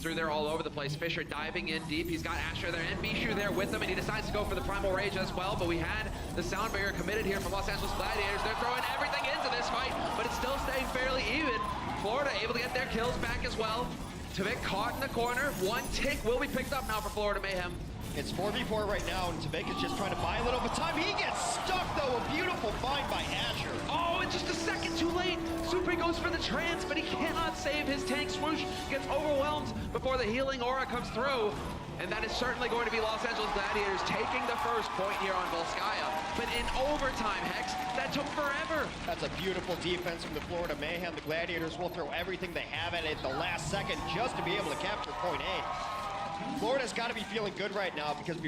through there all over the place. Fisher diving in deep. He's got Asher there and Bishu there with him, and he decides to go for the Primal Rage as well. But we had the sound barrier committed here from Los Angeles Gladiators. They're throwing everything into this fight, but it's still staying fairly even. Florida able to get their kills back as well. Tavik caught in the corner. One tick will be picked up now for Florida Mayhem. It's 4v4 right now, and Tavik is just trying to buy a little bit of time. He gets stuck, though. A beautiful find by Asher. Oh, and just a second too late. Super goes for the trance, but he cannot save his tank. Swoosh gets overwhelmed before the healing aura comes through. And that is certainly going to be Los Angeles Gladiators taking the first point here on Volskaya. But in overtime, Hex, that took forever. That's a beautiful defense from the Florida Mayhem. The Gladiators will throw everything they have at it the last second just to be able to capture point A. Florida's got to be feeling good right now because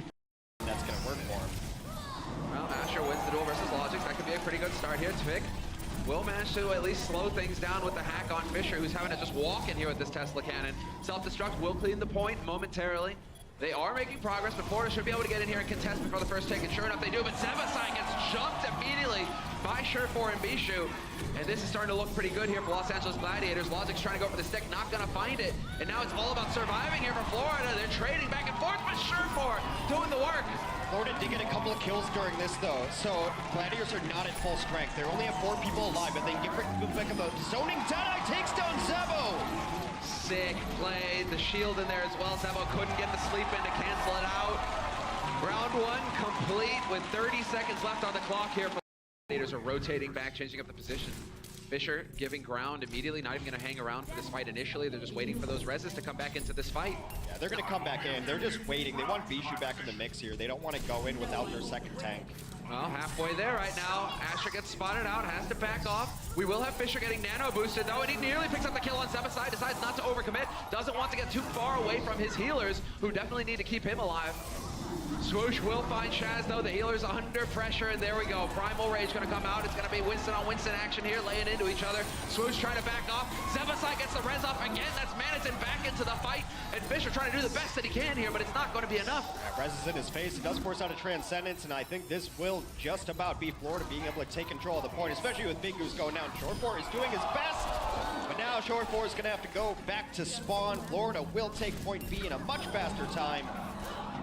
that's going to work for him. Well, Asher wins the duel versus Logics. That could be a pretty good start here. Tavik will manage to at least slow things down with the hack on Fisher, who's having to just walk in here with this Tesla cannon. Self-destruct will clean the point momentarily. They are making progress, but Florida should be able to get in here and contest before the first take, and sure enough they do, but Zebasai gets jumped immediately by Surefour and Bishu, and this is starting to look pretty good here for Los Angeles Gladiators. Logic's trying to go for the stick, not gonna find it, and now it's all about surviving here for Florida. They're trading back and forth, but Surefour doing the work. Florida did get a couple of kills during this, though, so Gladiators are not at full strength. They only have 4 people alive, but they can get back of the zoning. Deadeye takes down Zebo. Sick play, the shield in there as well. Zebo couldn't get the sleep in to cancel it out. Round 1 complete with 30 seconds left on the clock here. Gladiators are rotating back, changing up the position. Fisher giving ground immediately, not even going to hang around for this fight initially. They're just waiting for those reses to come back into this fight. Yeah, they're going to come back in. They're just waiting. They want Bishu back in the mix here. They don't want to go in without their second tank. Well, halfway there right now. Asher gets spotted out, has to back off. We will have Fisher getting nano boosted though, and he nearly picks up the kill on Zebasai, decides not to overcommit, doesn't want to get too far away from his healers, who definitely need to keep him alive. Swoosh will find Shaz though, the healer's under pressure, and there we go. Primal Rage gonna come out. It's gonna be Winston on Winston action here, laying into each other. Swoosh trying to back off. Zebasai gets the res off again. That's Manison back into the fight, and Fisher trying to do the best that he can here, but it's not gonna be enough. Yeah, res is in his face. He does force out a Transcendence, and I think this will just about be Florida being able to take control of the point, especially with Big Goose going down. Surefour is doing his best, but now Surefour is gonna have to go back to spawn. Florida will take point B in a much faster time.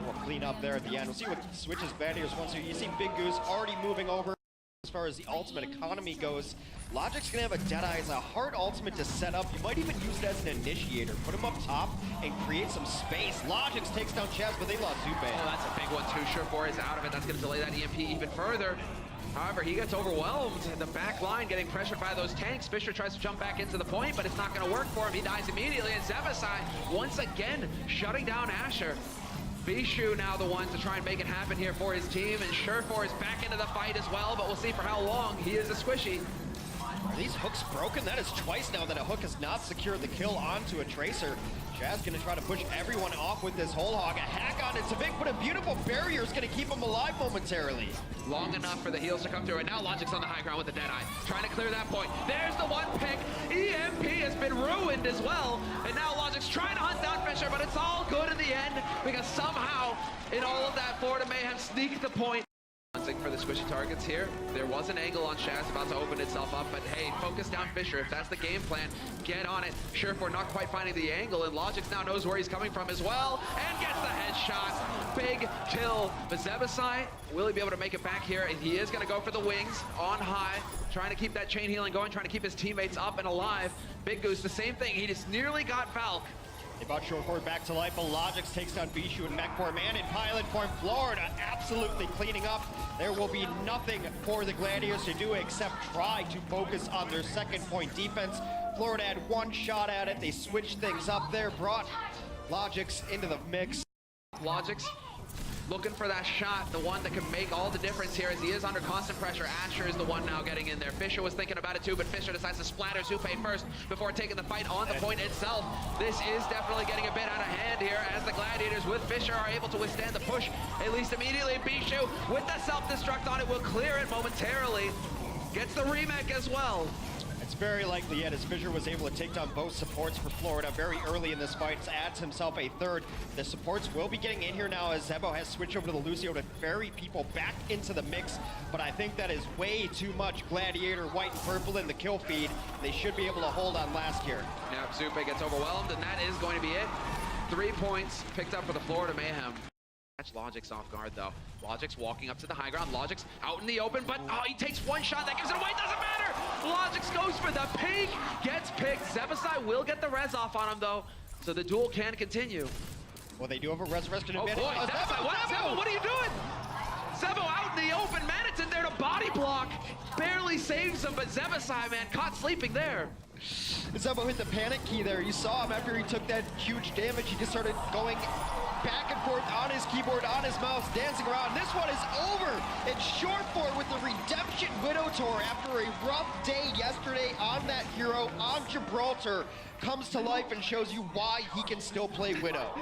We'll clean up there at the end. We'll see what switches Gladiators wants to. You see Big Goose already moving over as far as the ultimate economy goes. Logic's gonna have a Deadeye as a hard ultimate to set up. You might even use it as an initiator. Put him up top and create some space. Logix takes down Chaz, but they lost Zupe. Oh, that's a big one too. Surefour is out of it. That's gonna delay that EMP even further. However, he gets overwhelmed. The back line getting pressured by those tanks. Fisher tries to jump back into the point, but it's not gonna work for him. He dies immediately, and Zebasai once again shutting down Asher. Bishu now the one to try and make it happen here for his team, and Surefour is back into the fight as well, but we'll see for how long. He is a squishy. Are these hooks broken? That is twice now that a hook has not secured the kill onto a Tracer. Jazz gonna try to push everyone off with this whole hog. A hack on it. Tavik, but a beautiful barrier is gonna keep him alive momentarily. Long enough for the heals to come through, and now Logic's on the high ground with the Deadeye, trying to clear that point. There's the one pick. EMP has been ruined as well, and now Logic's trying to hunt down Fisher, but it's all good in the end, because somehow, in all of that, Florida Mayhem sneaked the point. For the squishy targets here, there was an angle on Shaz about to open itself up, but hey, focus down Fisher. If that's the game plan, get on it. Surefour not quite finding the angle, and Logix now knows where he's coming from as well, and gets the headshot. Big kill. But Zebasai, will he be able to make it back here? And he is going to go for the wings on high, trying to keep that chain healing going, trying to keep his teammates up and alive. Big Goose, the same thing. He just nearly got Falk. They brought Surefour back to life, but Logix takes down Bishu in mech form and in pilot form. Florida absolutely cleaning up. There will be nothing for the Gladiators to do except try to focus on their second point defense. Florida had one shot at it. They switched things up there, brought Logix into the mix. Logix looking for that shot, the one that can make all the difference here as he is under constant pressure. Asher is the one now getting in there. Fisher was thinking about it too, but Fisher decides to splatter Zupe first before taking the fight on the point itself. This is definitely getting a bit out of hand here as the Gladiators with Fisher are able to withstand the push, at least immediately. Bishu with the self-destruct on it will clear it momentarily. Gets the remake as well. It's very likely yet as Fisher was able to take down both supports for Florida very early in this fight. Adds himself a third. The supports will be getting in here now as Zebo has switched over to the Lucio to ferry people back into the mix. But I think that is way too much Gladiator white and purple in the kill feed. They should be able to hold on last here. Now Zupe gets overwhelmed, and that is going to be it. 3 points picked up for the Florida Mayhem. Catch Logic's off guard though. Logic's walking up to the high ground. Logic's out in the open, but he takes one shot. That gives it away. Doesn't matter. Logic's goes for the pink. Gets picked. Zebasai will get the res off on him though, so the duel can continue. Well, they do have a resurrection Oh advantage. boy, Zebo, what are you doing? Zebo out in the open. Manitin there to body block. Barely saves him, but Zebasai, man, caught sleeping there. Zebo hit the panic key there. You saw him after he took that huge damage. He just started going back and forth on his keyboard, on his mouse, dancing around. This one is over. It's Short4 with the Redemption Widow Tour after a rough day yesterday on that hero on Gibraltar. Comes to life and shows you why he can still play Widow.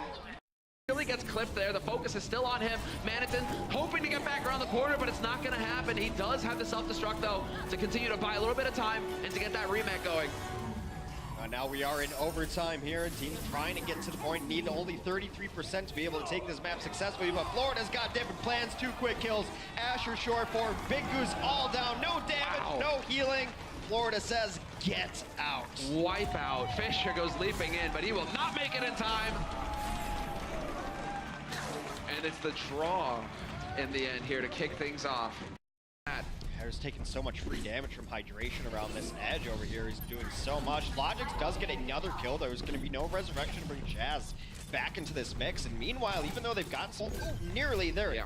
Really gets clipped there. The focus is still on him. Manitin hoping to get back around the corner, but it's not going to happen. He does have the self-destruct, though, to continue to buy a little bit of time and to get that rematch going. Now we are in overtime here. Team's trying to get to the point. Need only 33% to be able to take this map successfully, but Florida's got different plans. 2 quick kills. Asher, Short4, Big Goose all down. No damage, no healing. Florida says, get out. Wipe out. Fisher goes leaping in, but he will not make it in time. And it's the draw in the end here to kick things off. Harris taking so much free damage from hydration around this edge over here. He's doing so much. Logix does get another kill. There's going to be no resurrection to bring Chaz back into this mix. And meanwhile, even though they've gotten so nearly there, it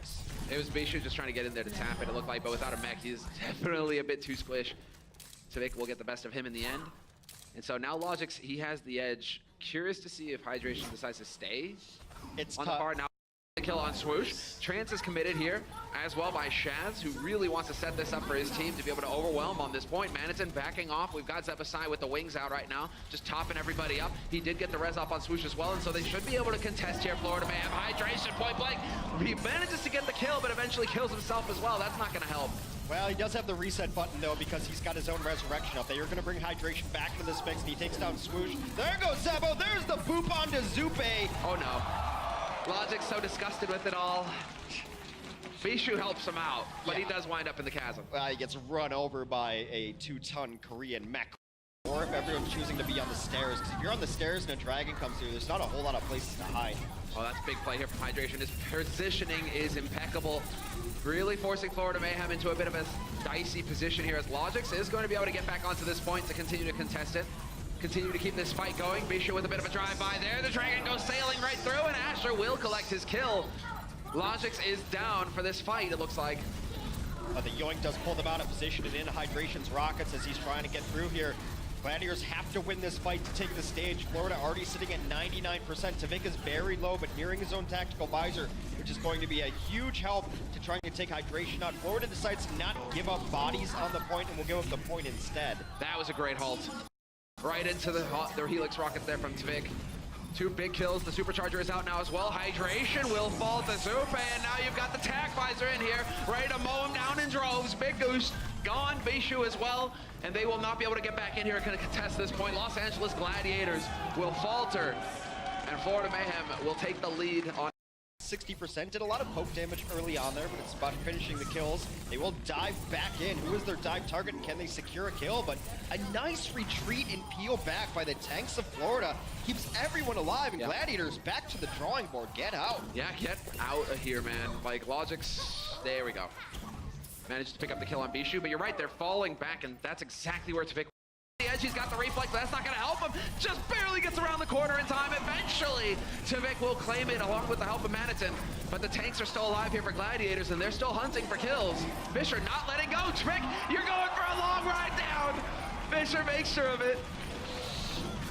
was Bishu just trying to get in there to tap it. It looked like, but without a mech, he's definitely a bit too squish. Tvik will get the best of him in the end. And so now Logix, he has the edge. Curious to see if hydration decides to stay on the bar now. The kill on Swoosh. Trance is committed here as well by Shaz, who really wants to set this up for his team to be able to overwhelm on this point. Manitin backing off. We've got Zebasai with the wings out right now, just topping everybody up. He did get the res off on Swoosh as well, and so they should be able to contest here. Florida may have hydration point blank. He manages to get the kill, but eventually kills himself as well. That's not going to help. Well, he does have the reset button, though, because he's got his own resurrection up there. You're going to bring hydration back into this mix, and he takes down Swoosh. There goes Zebo. There's the boop onto Zupe. Oh, no. Logic's so disgusted with it all. Bishu helps him out, but he does wind up in the chasm. Well, he gets run over by a 2-ton Korean mech. Or if everyone's choosing to be on the stairs, because if you're on the stairs and a dragon comes through, there's not a whole lot of places to hide. Oh, that's a big play here from Hydration. His positioning is impeccable. Really forcing Florida Mayhem into a bit of a dicey position here, as Logix is going to be able to get back onto this point to continue to contest it. Continue to keep this fight going. Bishu with a bit of a drive-by there. The dragon goes sailing right through, and Asher will collect his kill. Logix is down for this fight, it looks like. The Yoink does pull them out of position and in Hydration's rockets as he's trying to get through here. Gladiators have to win this fight to take the stage. Florida already sitting at 99%. Tvik is very low, but nearing his own tactical visor, which is going to be a huge help to trying to take Hydration out. Florida decides to not give up bodies on the point and will give up the point instead. That was a great halt. Right into the Helix rocket there from Tvik. 2 big kills. The supercharger is out now as well. Hydration will fall to Zupe, and now you've got the tac visor in here, ready to mow him down in droves. Big Goose gone, Bishu as well, and they will not be able to get back in here and contest this point. Los Angeles Gladiators will falter, and Florida Mayhem will take the lead on 60%, did a lot of poke damage early on there, but it's about finishing the kills. They will dive back in. Who is their dive target, and can they secure a kill? But a nice retreat and peel back by the tanks of Florida keeps everyone alive, and Gladiators back to the drawing board. Get out. Yeah, get out of here, man. Like, Logix, there we go. Managed to pick up the kill on Bishu, but you're right, they're falling back, and that's exactly where Tvik the edge. He's got the reflex, but that's not going to help him. Just barely gets around the corner in time. Eventually, Tvik will claim it along with the help of Manitin. But the tanks are still alive here for Gladiators, and they're still hunting for kills. Fisher not letting go. Tvik, you're going for a long ride down. Fisher makes sure of it.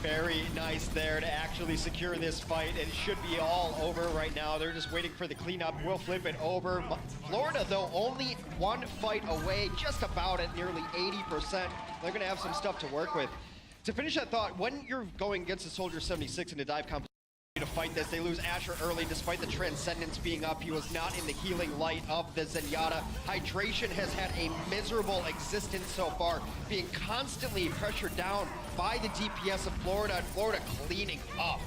Very nice there to actually secure this fight. It should be all over right now. They're just waiting for the cleanup. We'll flip it over. Florida, though, only 1 fight away, just about at nearly 80%. They're going to have some stuff to work with. To finish that thought, when you're going against a Soldier 76 in a dive competition to fight this, they lose Asher early despite the Transcendence being up. He was not in the healing light of the Zenyatta. Hydration has had a miserable existence so far, being constantly pressured down by the DPS of Florida, and Florida cleaning up.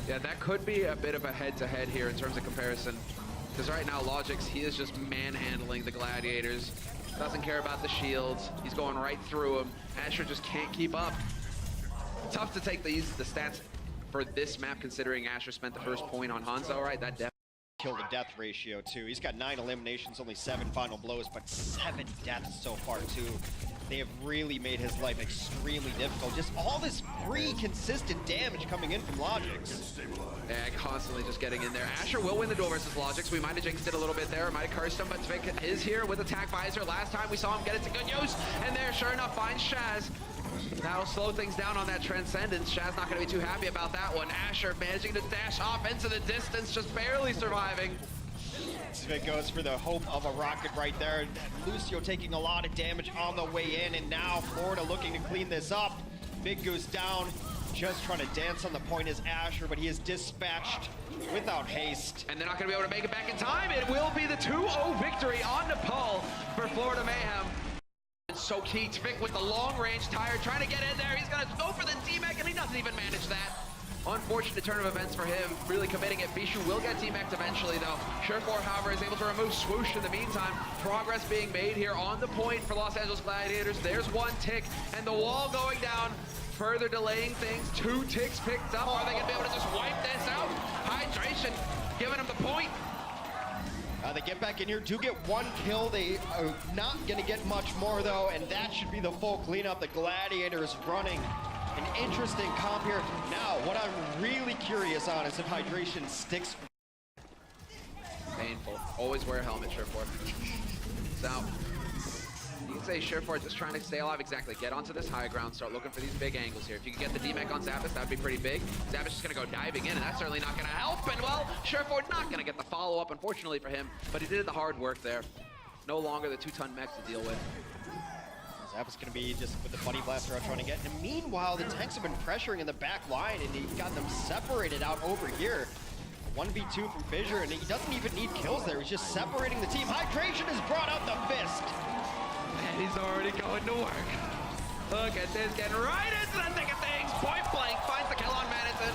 Yeah, that could be a bit of a head-to-head here in terms of comparison. Because right now, Logix, he is just manhandling the Gladiators. Doesn't care about the shields. He's going right through them. Asher just can't keep up. Tough to take the stats for this map, considering Asher spent the first point on Hanzo, right? That definitely Kill to death ratio too. He's got 9 eliminations, only 7 final blows, but 7 deaths so far too. They have really made his life extremely difficult. Just all this free, consistent damage coming in from Logix. Yeah, constantly just getting in there. Asher will win the duel versus Logix. We might have jinxed it a little bit there, might have cursed him, but Tvik is here with attack visor. Last time we saw him get it to good use, and there, sure enough, finds Shaz. That'll slow things down on that Transcendence. Shaz not going to be too happy about that one. Asher managing to dash off into the distance, just barely surviving. Tvik goes for the hope of a rocket right there. Lucio taking a lot of damage on the way in, and now Florida looking to clean this up. Big goes down, just trying to dance on the point is Asher, but he is dispatched without haste. And they're not going to be able to make it back in time. It will be the 2-0 victory on Nepal for Florida Mayhem. So key, Tvik with the long range tire, trying to get in there. He's going to go for the D-Mech, and he doesn't even manage that. Unfortunate turn of events for him, really committing it. Bishu will get D-Mech eventually, though. Surefour, however, is able to remove Swoosh in the meantime. Progress being made here on the point for Los Angeles Gladiators. There's one tick, and the wall going down, further delaying things. 2 ticks picked up. Are they going to be able to just wipe this out? Hydration giving him the point. They get back in here, do get 1 kill. They are not going to get much more, though, and that should be the full cleanup. The Gladiators running an interesting comp here. Now, what I'm really curious on is if Hydration sticks. Painful. Always wear a helmet, Surefour. So, you can say Surefour just trying to stay alive. Exactly. Get onto this high ground, start looking for these big angles here. If you can get the D-Mech on Zappis, that'd be pretty big. Zappis just going to go diving in, and that's certainly not going to help. And, well, Surefour not going to get the follow-up, unfortunately for him, but he did the hard work there. No longer the 2-ton mech to deal with. Zappis going to be just with the Buddy Blaster out trying to get. And meanwhile, the tanks have been pressuring in the back line, and he got them separated out over here. 1v2 from Fissure, and he doesn't even need kills there. He's just separating the team. Hydration has brought out the fist. And he's already going to work. Look at this, getting right into the thick of things. Point blank, finds the kill on Madison.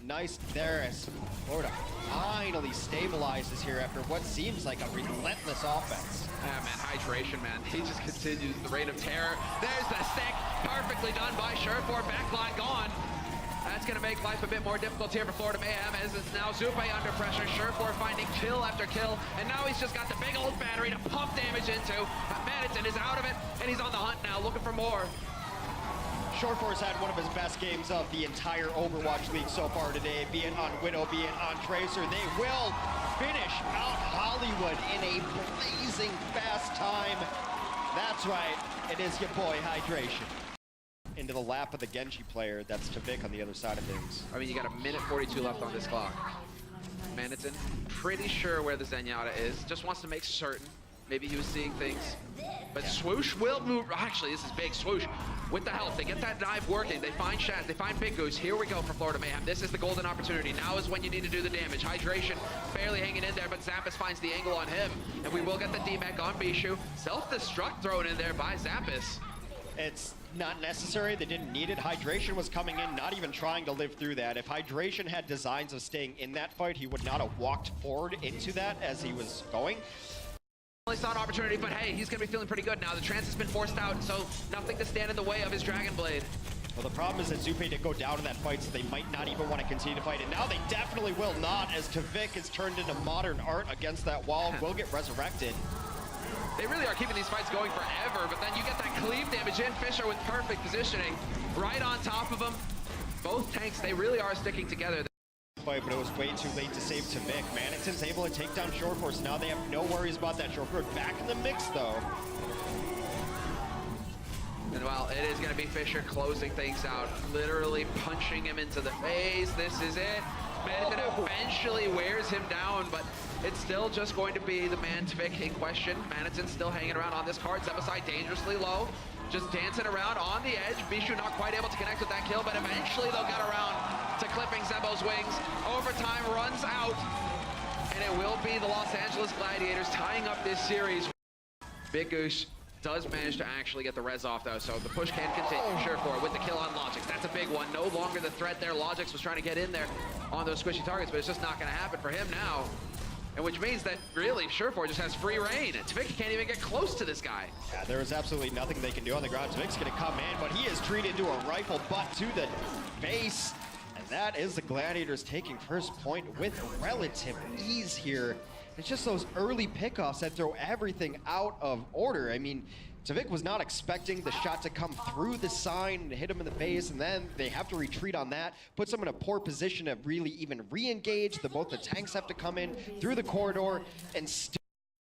Nice there as Florida finally stabilizes here after what seems like a relentless offense. Ah, man, Hydration, man. He just continues the reign of terror. There's the stick. Perfectly done by Surefour. Backline gone. That's going to make life a bit more difficult here for Florida Mayhem, as it's now Zupe under pressure. Surefour finding kill after kill, and now he's just got the big old battery to pump damage into. Madison is out of it, and he's on the hunt now, looking for more. Surefour's had one of his best games of the entire Overwatch League so far today, be it on Widow, be it on Tracer. They will finish out Hollywood in a blazing fast time. That's right, it is your boy Hydration. Into the lap of the Genji player, that's Tvik on the other side of things. I mean, you got 1:42 left on this clock. Madison, pretty sure where the Zenyatta is, just wants to make certain. Maybe he was seeing things. But Swoosh will move. Actually, this is big. Swoosh with the help. They get that dive working. They find Shaz. They find Big Goose. Here we go for Florida Mayhem. This is the golden opportunity. Now is when you need to do the damage. Hydration barely hanging in there, but Zappis finds the angle on him. And we will get the D-Mech on Bishu. Self-destruct thrown in there by Zappis. It's not necessary. They didn't need it. Hydration was coming in, not even trying to live through that. If Hydration had designs of staying in that fight, he would not have walked forward into that as he was going. Only saw an opportunity, but hey, he's going to be feeling pretty good now. The trance has been forced out, so nothing to stand in the way of his Dragon Blade. Well, the problem is that Zupe didn't go down in that fight, so they might not even want to continue to fight. And now they definitely will not, as Tvik is turned into modern art against that wall, will get resurrected. They really are keeping these fights going forever, but then you get that cleave damage in. Fissure with perfect positioning right on top of him. Both tanks, they really are sticking together. Fight, but it was way too late to save Tvik. Manaton's able to take down Surefour, so now they have no worries about that. Surefour back in the mix, though. And well, it is going to be Fissure closing things out, literally punching him into the face. This is it. Madison eventually wears him down, but it's still just going to be the man Tvik in question. Madison's still hanging around on this card. Zebasai dangerously low, just dancing around on the edge. Bishu not quite able to connect with that kill, but eventually they'll get around to clipping Zebo's wings. Overtime runs out, and it will be the Los Angeles Gladiators tying up this series. Big Goose does manage to actually get the res off, though, so the push can continue. Surefour with the kill on Logix. That's a big one. No longer the threat there. Logix was trying to get in there on those squishy targets, but it's just not going to happen for him now. And which means that, really, Surefour just has free reign. Tvik can't even get close to this guy. Yeah, there is absolutely nothing they can do on the ground. Tvik's going to come in, but he is treated to a rifle butt to the face. As That is the Gladiators taking first point with relative ease here. It's just those early pickoffs that throw everything out of order. I mean, Tvik was not expecting the shot to come through the sign and hit him in the face, and then they have to retreat on that, puts them in a poor position to really even re-engage. Both the tanks have to come in through the corridor and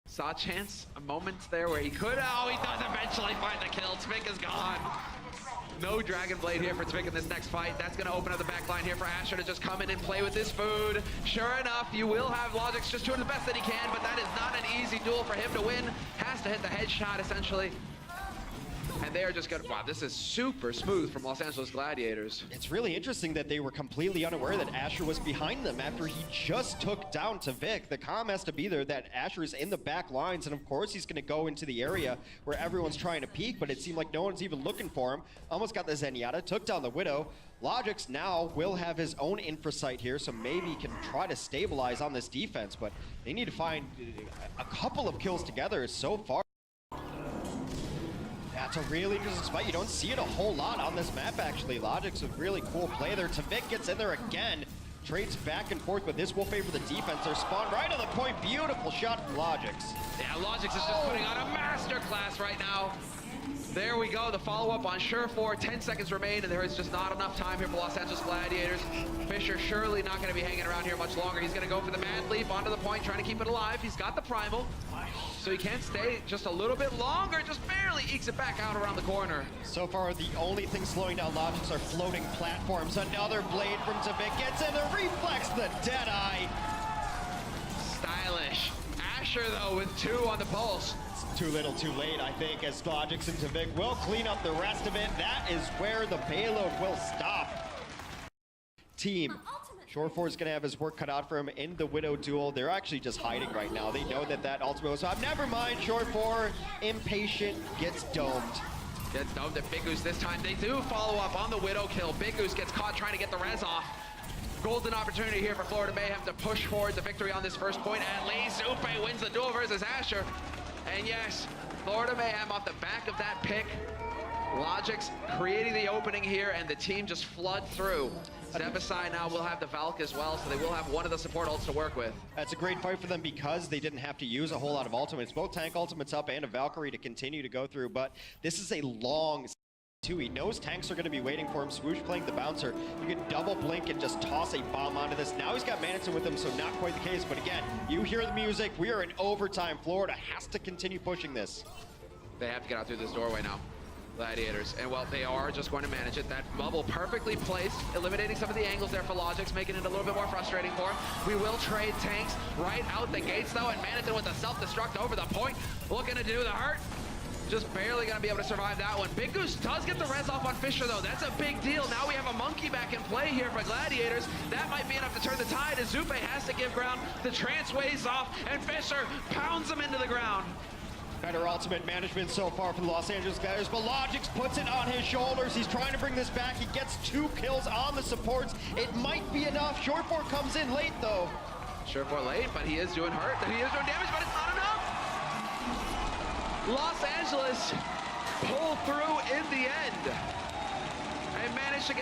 saw a chance, a moment there where he could, oh, he does eventually find the kill. Tvik is gone. No Dragon Blade here for Tvik in this next fight. That's going to open up the back line here for Asher to just come in and play with his food. Sure enough, you will have Logix just doing the best that he can, but that is not an easy duel for him to win. Has to hit the headshot, essentially. And they are just going to, wow, this is super smooth from Los Angeles Gladiators. It's really interesting that they were completely unaware that Asher was behind them after he just took down Tvik. The comm has to be there that Asher is in the back lines, and of course he's going to go into the area where everyone's trying to peek, but it seemed like no one's even looking for him. Almost got the Zenyatta, took down the Widow. Logix now will have his own infra site here, so maybe he can try to stabilize on this defense, but they need to find a couple of kills together so far. That's a really interesting spot. You don't see it a whole lot on this map, actually. Logix, a really cool play there. Tvik gets in there again. Trades back and forth, but this will favor the defense. They're spawned right on the point. Beautiful shot from Logix. Yeah, Logix is just putting on a masterclass right now. There we go, the follow-up on Surefour. 10 seconds remain, and there is just not enough time here for Los Angeles Gladiators. Fisher surely not going to be hanging around here much longer. He's going to go for the Mad Leap onto the point, trying to keep it alive. He's got the Primal, so he can stay just a little bit longer. Just barely ekes it back out around the corner. So far, the only thing slowing down Logix are floating platforms. Another blade from Tvik gets in the reflex, the Deadeye. Stylish. Asher, though, with 2 on the pulse. Too little, too late, I think, as Logix and Tvik will clean up the rest of it. That is where the payload will stop. Team. Surefour is going to have his work cut out for him in the Widow duel. They're actually just hiding right now. They know that that ultimate was up. Never mind, Surefour, impatient, gets domed. Gets domed at Big Goose this time. They do follow up on the Widow kill. Big Goose gets caught trying to get the res off. Golden opportunity here for Florida Mayhem to push forward the victory on this first point. At least Zupe wins the duel versus Asher. And yes, Florida Mayhem off the back of that pick. Logix creating the opening here, and the team just flood through. Step aside now, we'll have the Valk as well, so they will have one of the support ults to work with. That's a great fight for them because they didn't have to use a whole lot of ultimates. Both tank ultimates up and a Valkyrie to continue to go through, but this is a long too. He knows tanks are going to be waiting for him. Swoosh playing the bouncer. You can double blink and just toss a bomb onto this. Now he's got Manison with him, so not quite the case. But again, you hear the music. We are in overtime. Florida has to continue pushing this. They have to get out through this doorway now. Gladiators, and well, they are just going to manage it. That bubble perfectly placed, eliminating some of the angles there for Logix, making it a little bit more frustrating for him. We will trade tanks right out the gates though, and Manison with the self-destruct over the point, looking to do the hurt. Just barely going to be able to survive that one. Big Goose does get the res off on Fisher, though. That's a big deal. Now we have a monkey back in play here for Gladiators. That might be enough to turn the tide as Zupe has to give ground. The trance waves off, and Fisher pounds him into the ground. Better ultimate management so far for the Los Angeles Gladiators, but Logix puts it on his shoulders. He's trying to bring this back. He gets 2 kills on the supports. It might be enough. Surefour comes in late, though. Surefour late, but he is doing hurt. He is doing damage, but it's not enough. Los Angeles pulled through in the end and managed to get